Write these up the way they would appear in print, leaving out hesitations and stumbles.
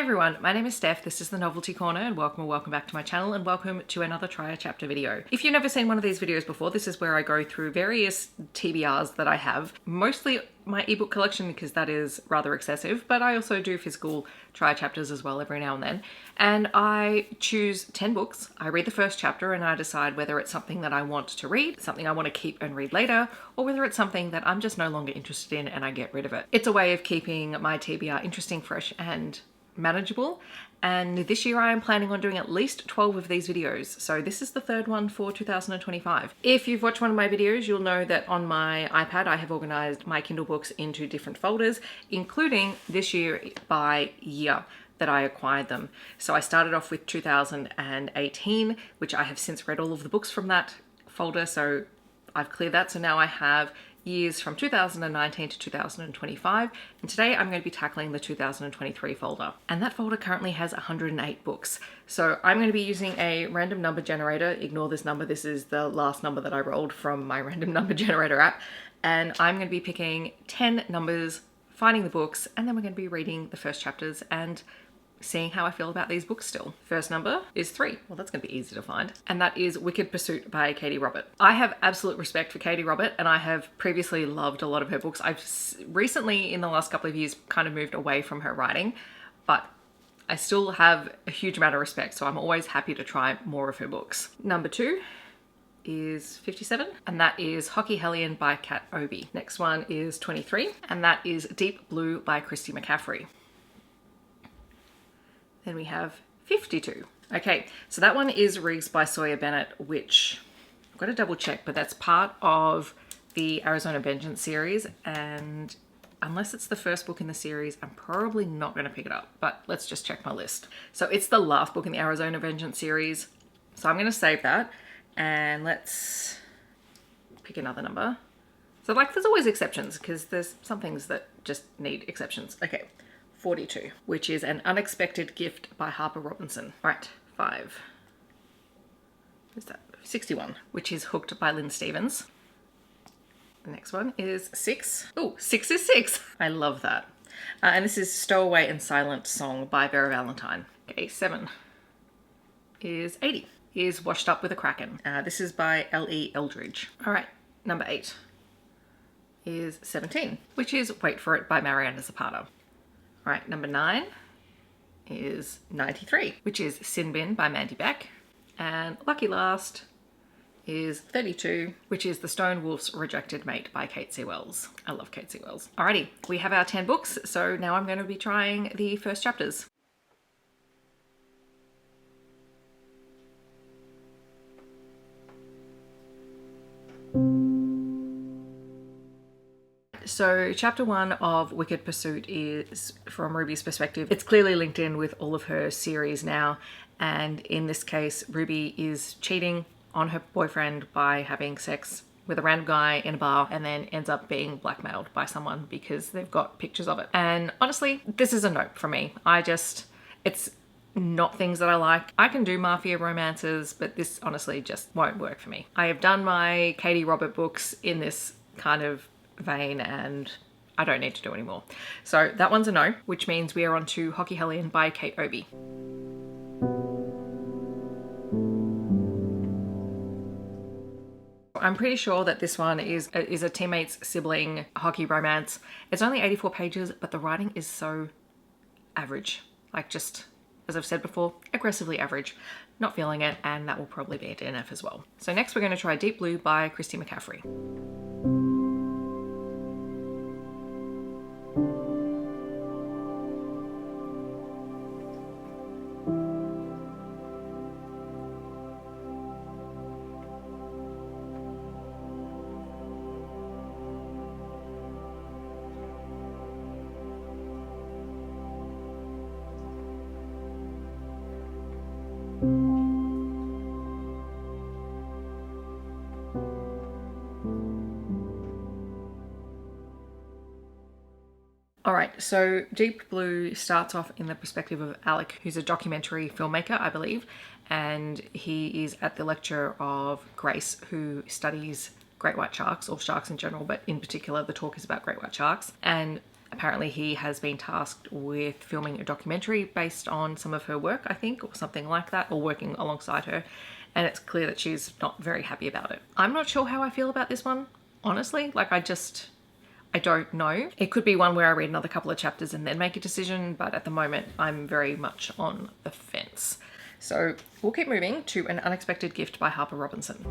everyone, my name is Steph, this is the Novelty Corner, and welcome back to my channel, and welcome to another Try a Chapter video. If you've never seen one of these videos before, this is where I go through various TBRs that I have, mostly my ebook collection because that is rather excessive, but I also do physical try chapters as well every now and then. And I choose 10 books, I read the first chapter and I decide whether it's something that I want to read, something I want to keep and read later, or whether it's something that I'm just no longer interested in and I get rid of it. It's a way of keeping my TBR interesting, fresh and manageable, and this year I am planning on doing at least 12 of these videos, so this is the third one for 2025. If you've watched one of my videos, you'll know that on my iPad I have organized my Kindle books into different folders, including this year by year that I acquired them. So I started off with 2018, which I have since read all of the books from that folder, so I've cleared that. So now I have years from 2019 to 2025, and today I'm going to be tackling the 2023 folder, and that folder currently has 108 books. So I'm going to be using a random number generator. Ignore this number, this is the last number that I rolled from my random number generator app, and I'm going to be picking 10 numbers, finding the books, and then we're going to be reading the first chapters and seeing how I feel about these books still. First number is 3. Well, that's gonna be easy to find. And that is Wicked Pursuit by Katee Robert. I have absolute respect for Katee Robert, and I have previously loved a lot of her books. I've recently, in the last couple of years, kind of moved away from her writing, but I still have a huge amount of respect, so I'm always happy to try more of her books. Number 2 is 57, and that is Hockey Hellion by Obie. Next one is 23, and that is Deep Blue by Kristy McCaffrey. Then we have 52. Okay, so that one is Rigs by Sawyer Bennett, which I've got to double check, but that's part of the Arizona Vengeance series, and unless it's the first book in the series, I'm probably not going to pick it up, but let's just check my list. So it's the last book in the Arizona Vengeance series, so I'm going to save that, and let's pick another number. So like, there's always exceptions, because there's some things that just need exceptions. Okay. 42, which is An Unexpected Gift by Harper Robson. Right, 5. What's that? 61, which is Hooked by Lynn Stevens. The next one is 6. Oh, 6 is 6. I love that. And this is Stowaway and Silent Song by Vera Valentine. Okay, 7 is 80. Is Washed Up with a Kraken. This is by L.E. Eldridge. All right, number 8 is 17, which is Wait for It by Mariana Zapata. All right, number 9 is 93, which is Sin Bin by Mandi Beck. And lucky last is 32, which is The Stone Wolf's Rejected Mate by Kate C. Wells. I love Kate C. Wells. Alrighty, we have our 10 books, so now I'm going to be trying the first chapters. So chapter 1 of Wicked Pursuit is from Ruby's perspective. It's clearly linked in with all of her series now, and in this case Ruby is cheating on her boyfriend by having sex with a random guy in a bar, and then ends up being blackmailed by someone because they've got pictures of it. And honestly, this is a nope for me. It's not things that I like. I can do mafia romances, but this honestly just won't work for me. I have done my Katee Robert books in this kind of vein, and I don't need to do any more. So that one's a no, which means we are on to Hockey Hellion by Kate Obie. I'm pretty sure that this one is a teammate's sibling hockey romance. It's only 84 pages, but the writing is so average. Like, just, as I've said before, aggressively average. Not feeling it, and that will probably be a DNF as well. So next we're going to try Deep Blue by Kristy McCaffrey. All right, so Deep Blue starts off in the perspective of Alec, who's a documentary filmmaker, I believe, and he is at the lecture of Grace, who studies great white sharks, or sharks in general, but in particular the talk is about great white sharks. And Apparently he has been tasked with filming a documentary based on some of her work, I think, or something like that, or working alongside her. And it's clear that she's not very happy about it. I'm not sure how I feel about this one, honestly. Like, I don't know. It could be one where I read another couple of chapters and then make a decision, but at the moment I'm very much on the fence. So we'll keep moving to An Unexpected Gift by Harper Robinson.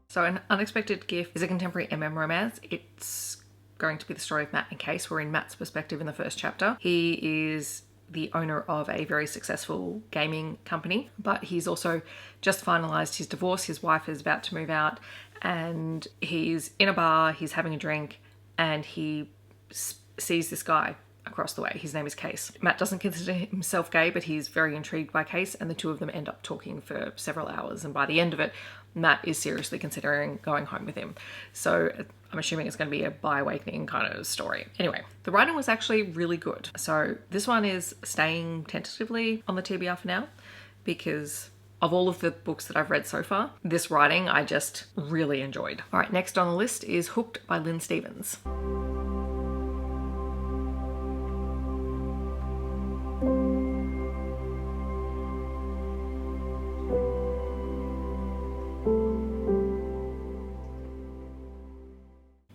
So An Unexpected Gift is a contemporary romance. It's going to be the story of Matt and Case. We're in Matt's perspective in the first chapter. He is the owner of a very successful gaming company, but he's also just finalized his divorce. His wife is about to move out and he's in a bar, he's having a drink, and he sees this guy across the way. His name is Case. Matt doesn't consider himself gay, but he's very intrigued by Case, and the two of them end up talking for several hours, and by the end of it, Matt is seriously considering going home with him. So I'm assuming it's going to be a bi-awakening kind of story. Anyway, the writing was actually really good. So this one is staying tentatively on the TBR for now, because of all of the books that I've read so far, this writing I just really enjoyed. All right, next on the list is Hooked by Lynn Stevens.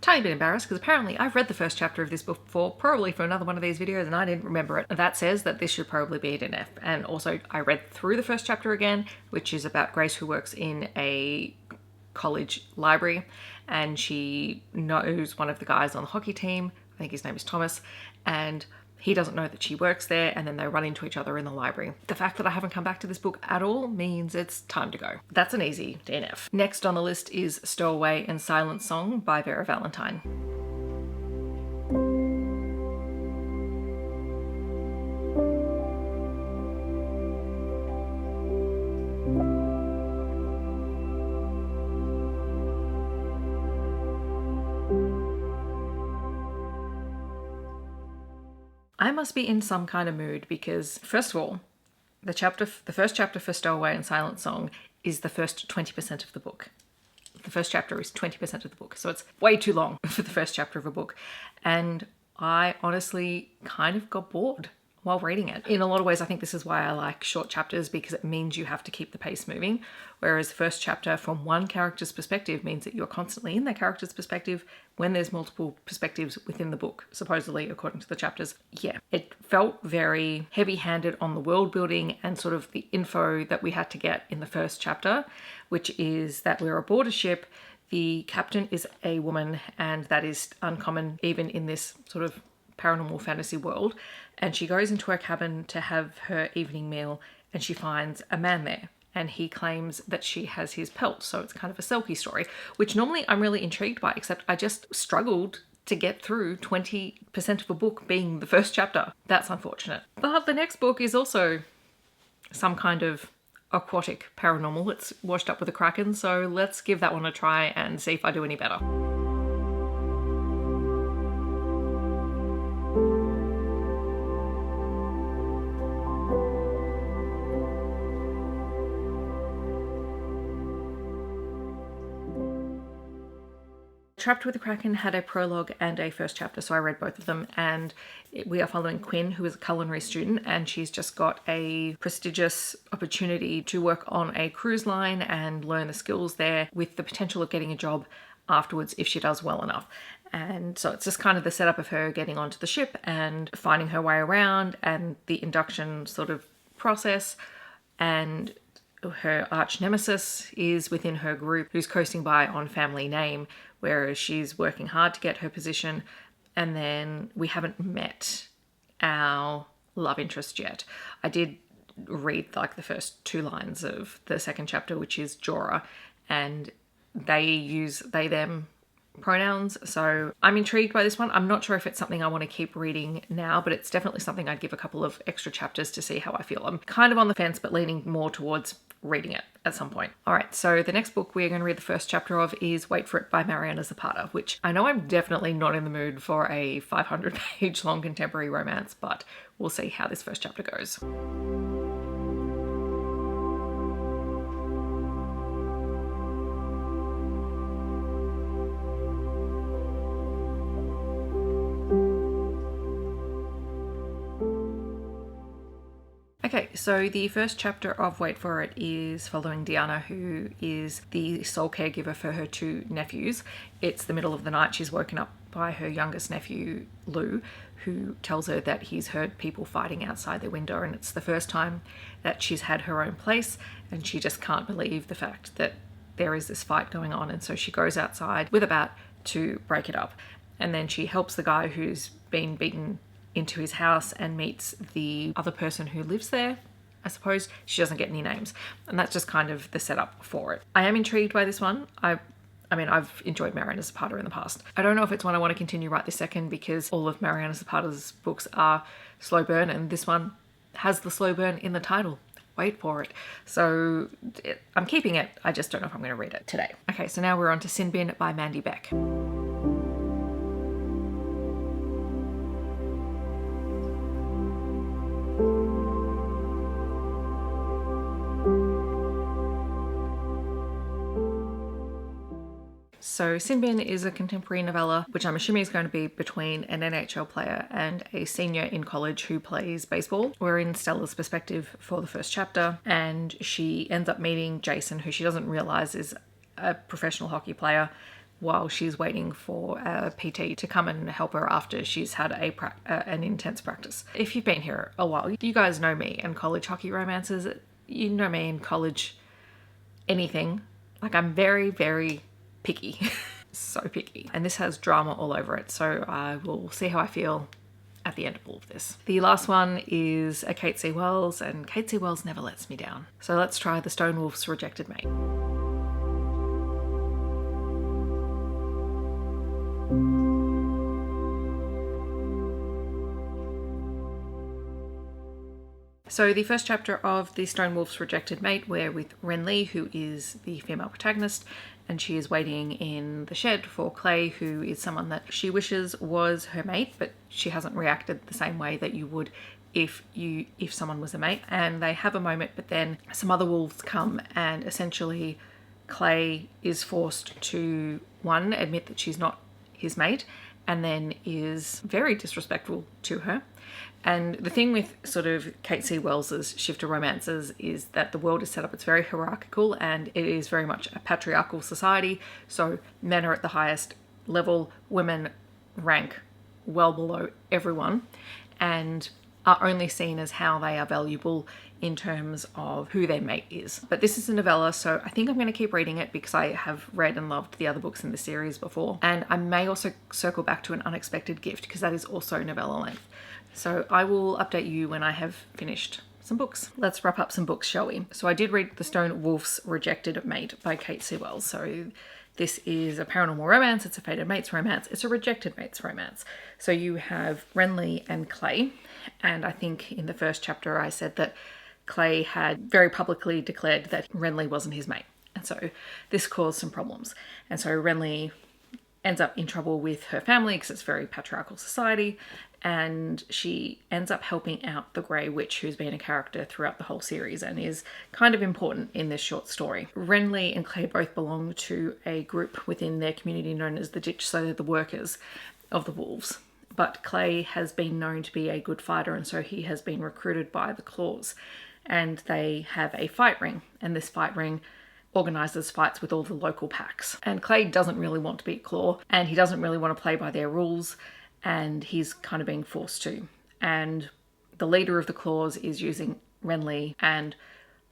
Tiny bit embarrassed because apparently I've read the first chapter of this book before, probably for another one of these videos, and I didn't remember it. That says that this should probably be an F. And also I read through the first chapter again, which is about Grace, who works in a college library, and she knows one of the guys on the hockey team. I think his name is Thomas, and he doesn't know that she works there, and then they run into each other in the library. The fact that I haven't come back to this book at all means it's time to go. That's an easy DNF. Next on the list is Stowaway and Silent Song by Vera Valentine. I must be in some kind of mood because, first of all, the first chapter for Stowaway and Silent Song is the first 20% of the book. The first chapter is 20% of the book, so it's way too long for the first chapter of a book. And I honestly kind of got bored while reading it. In a lot of ways, I think this is why I like short chapters, because it means you have to keep the pace moving. Whereas the first chapter from one character's perspective means that you're constantly in that character's perspective when there's multiple perspectives within the book, supposedly according to the chapters. Yeah, it felt very heavy-handed on the world building and sort of the info that we had to get in the first chapter, which is that we're aboard a ship. The captain is a woman, and that is uncommon even in this sort of paranormal fantasy world. And she goes into her cabin to have her evening meal, and she finds a man there, and he claims that she has his pelt. So it's kind of a Selkie story, which normally I'm really intrigued by, except I just struggled to get through 20% of a book being the first chapter. That's unfortunate. But the next book is also some kind of aquatic paranormal. It's washed up with a Kraken, so let's give that one a try and see if I do any better. Trapped with the Kraken had a prologue and a first chapter, so I read both of them, and we are following Quinn, who is a culinary student, and she's just got a prestigious opportunity to work on a cruise line and learn the skills there, with the potential of getting a job afterwards if she does well enough. And so it's just kind of the setup of her getting onto the ship and finding her way around, and the induction sort of process. And her arch nemesis is within her group, who's coasting by on family name, whereas she's working hard to get her position. And then we haven't met our love interest yet. I did read like the first 2 lines of the second chapter, which is Jorah, and they use they them pronouns. So I'm intrigued by this one. I'm not sure if it's something I want to keep reading now, but it's definitely something I'd give a couple of extra chapters to see how I feel. I'm kind of on the fence, but leaning more towards reading it at some point. All right, so the next book we're going to read the first chapter of is Wait For It by Mariana Zapata, which I know I'm definitely not in the mood for a 500-page long contemporary romance, but we'll see how this first chapter goes. Okay, so the first chapter of Wait For It is following Diana, who is the sole caregiver for her two nephews. It's the middle of the night. She's woken up by her youngest nephew, Lou, who tells her that he's heard people fighting outside their window, and it's the first time that she's had her own place, and she just can't believe the fact that there is this fight going on. And so she goes outside with a bat to break it up. And then she helps the guy who's been beaten into his house and meets the other person who lives there. I suppose she doesn't get any names, and that's just kind of the setup for it. I am intrigued by this one. I mean, I've enjoyed Mariana Zapata in the past. I don't know if it's one I want to continue right this second because all of Mariana Zapata's books are slow burn, and this one has the slow burn in the title. Wait for it. So I'm keeping it. I just don't know if I'm going to read it today. Okay, so now we're on to Sin Bin by Mandi Beck. So Sin Bin is a contemporary novella, which I'm assuming is going to be between an NHL player and a senior in college who plays baseball. We're in Stella's perspective for the first chapter, and she ends up meeting Jason, who she doesn't realize is a professional hockey player, while she's waiting for a PT to come and help her after she's had an intense practice. If you've been here a while, you guys know me and college hockey romances. You know me in college anything. Like, I'm very, very picky. So picky. And this has drama all over it, so I will see how I feel at the end of all of this. The last one is a Kate C. Wells, and Kate C. Wells never lets me down. So let's try The Stone Wolf's Rejected Mate. So the first chapter of The Stone Wolf's Rejected Mate, we're with Renly, who is the female protagonist, and she is waiting in the shed for Clay, who is someone that she wishes was her mate, but she hasn't reacted the same way that you would if someone was a mate. And they have a moment, but then some other wolves come, and essentially Clay is forced to, one, admit that she's not his mate, and then is very disrespectful to her. And the thing with sort of Kate C. Wells's shifter romances is that the world is set up, it's very hierarchical, and it is very much a patriarchal society. So men are at the highest level, women rank well below everyone, and are only seen as how they are valuable in terms of who their mate is. But this is a novella, so I think I'm going to keep reading it because I have read and loved the other books in the series before. And I may also circle back to An Unexpected Gift because that is also novella length. So I will update you when I have finished some books. Let's wrap up some books, shall we? So I did read The Stone Wolf's Rejected Mate by Kate C. Wells. So this is a paranormal romance, it's a fated mate's romance, it's a rejected mate's romance. So you have Renly and Clay, and I think in the first chapter I said that Clay had very publicly declared that Renly wasn't his mate. And so this caused some problems. And so Renly ends up in trouble with her family because it's a very patriarchal society, and she ends up helping out the Grey Witch, who's been a character throughout the whole series and is kind of important in this short story. Renly and Clay both belong to a group within their community known as the Ditch, so they're the workers of the wolves. But Clay has been known to be a good fighter, and so he has been recruited by the Claws, and they have a fight ring, and this fight ring organises fights with all the local packs. And Clay doesn't really want to be a Claw, and he doesn't really want to play by their rules, and he's kind of being forced to. And the leader of the Claws is using Renly and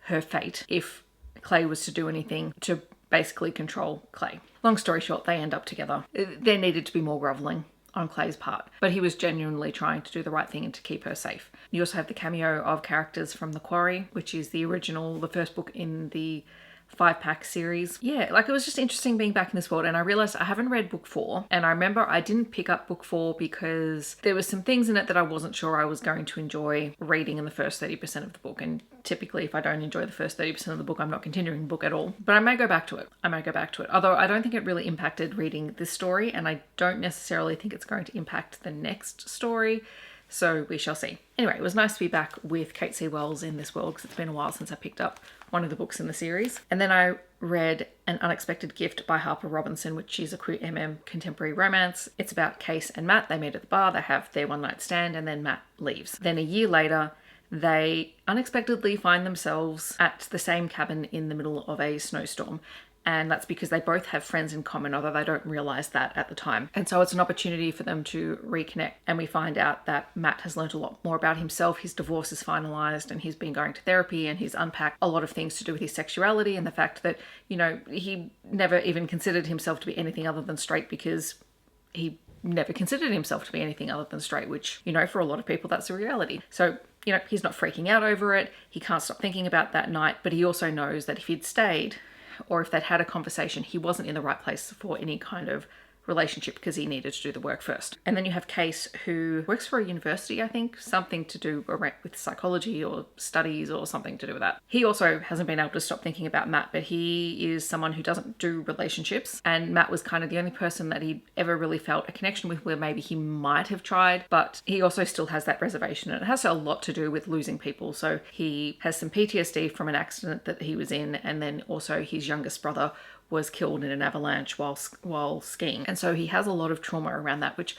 her fate if Clay was to do anything to basically control Clay. Long story short, they end up together. There needed to be more grovelling on Clay's part, but he was genuinely trying to do the right thing and to keep her safe. You also have the cameo of characters from The Quarry, which is the first book in the 5-pack series. Yeah, like it was just interesting being back in this world, and I realized I haven't read book 4, and I remember I didn't pick up book 4 because there was some things in it that I wasn't sure I was going to enjoy reading in the first 30% of the book, and typically if I don't enjoy the first 30% of the book, I'm not continuing the book at all. But I may go back to it. Although I don't think it really impacted reading this story, and I don't necessarily think it's going to impact the next story. So we shall see. Anyway, it was nice to be back with Kate C. Wells in this world because it's been a while since I picked up one of the books in the series. And then I read An Unexpected Gift by Harper Robson, which is a queer contemporary romance. It's about Case and Matt. They meet at the bar, they have their one night stand, and then Matt leaves. Then a year later, they unexpectedly find themselves at the same cabin in the middle of a snowstorm. And that's because they both have friends in common, although they don't realize that at the time. And so it's an opportunity for them to reconnect. And we find out that Matt has learned a lot more about himself. His divorce is finalized and he's been going to therapy, and he's unpacked a lot of things to do with his sexuality and the fact that, you know, he never even considered himself to be anything other than straight because he never considered himself to be anything other than straight, which, you know, for a lot of people, that's a reality. So, you know, he's not freaking out over it. He can't stop thinking about that night, but he also knows that if he'd stayed, or if they'd had a conversation, he wasn't in the right place for any kind of relationship because he needed to do the work first. And then you have Case, who works for a university, I think, something to do with psychology or studies or something to do with that. He also hasn't been able to stop thinking about Matt, but he is someone who doesn't do relationships, and Matt was kind of the only person that he ever really felt a connection with, where maybe he might have tried, but he also still has that reservation, and it has a lot to do with losing people. So he has some PTSD from an accident that he was in, and then also his youngest brother was killed in an avalanche while skiing. And so he has a lot of trauma around that, which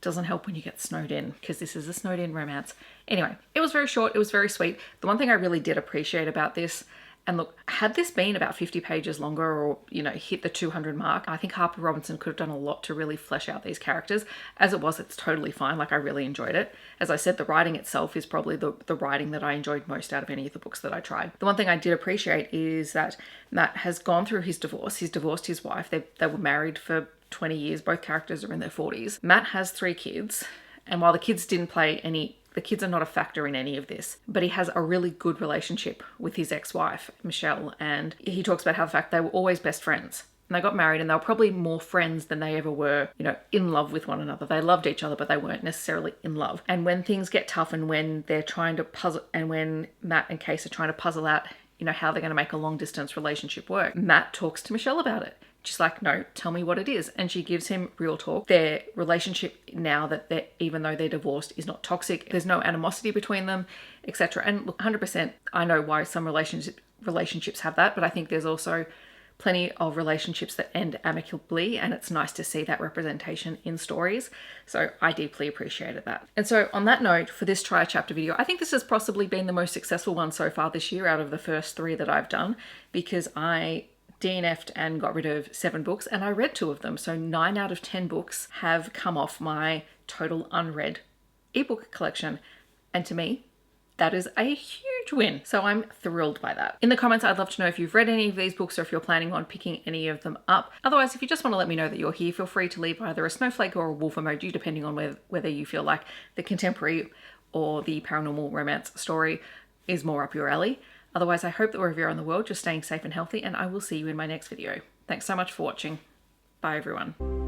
doesn't help when you get snowed in, because this is a snowed in romance. Anyway, it was very short. It was very sweet. The one thing I really did appreciate about this, and look, had this been about 50 pages longer, or, you know, hit the 200 mark, I think Harper Robson could have done a lot to really flesh out these characters. As it was, it's totally fine. Like, I really enjoyed it. As I said, the writing itself is probably the writing that I enjoyed most out of any of the books that I tried. The one thing I did appreciate is that Matt has gone through his divorce. He's divorced his wife. They were married for 20 years. Both characters are in their 40s. Matt has 3 kids. And while the kids the kids are not a factor in any of this, but he has a really good relationship with his ex-wife, Michelle, and he talks about how the fact they were always best friends. And they got married, and they were probably more friends than they ever were, you know, in love with one another. They loved each other, but they weren't necessarily in love. And when things get tough, and when they're trying to puzzle, and when Matt and Case are trying to puzzle out, you know, how they're going to make a long distance relationship work, Matt talks to Michelle about it. She's like, no, tell me what it is. And she gives him real talk. Their relationship now, that even though they're divorced, is not toxic. There's no animosity between them, etc. And look, 100%, I know why some relationships have that, but I think there's also plenty of relationships that end amicably, and it's nice to see that representation in stories. So I deeply appreciated that. And so on that note, for this try a chapter video, I think this has possibly been the most successful one so far this year out of the first 3 that I've done, because I DNF'd and got rid of 7 books, and I read 2 of them. So 9 out of 10 books have come off my total unread ebook collection. And to me, that is a huge win. So I'm thrilled by that. In the comments, I'd love to know if you've read any of these books or if you're planning on picking any of them up. Otherwise, if you just want to let me know that you're here, feel free to leave either a snowflake or a wolf emoji, depending on whether you feel like the contemporary or the paranormal romance story is more up your alley. Otherwise, I hope that wherever you're in the world, you're staying safe and healthy, and I will see you in my next video. Thanks so much for watching. Bye, everyone.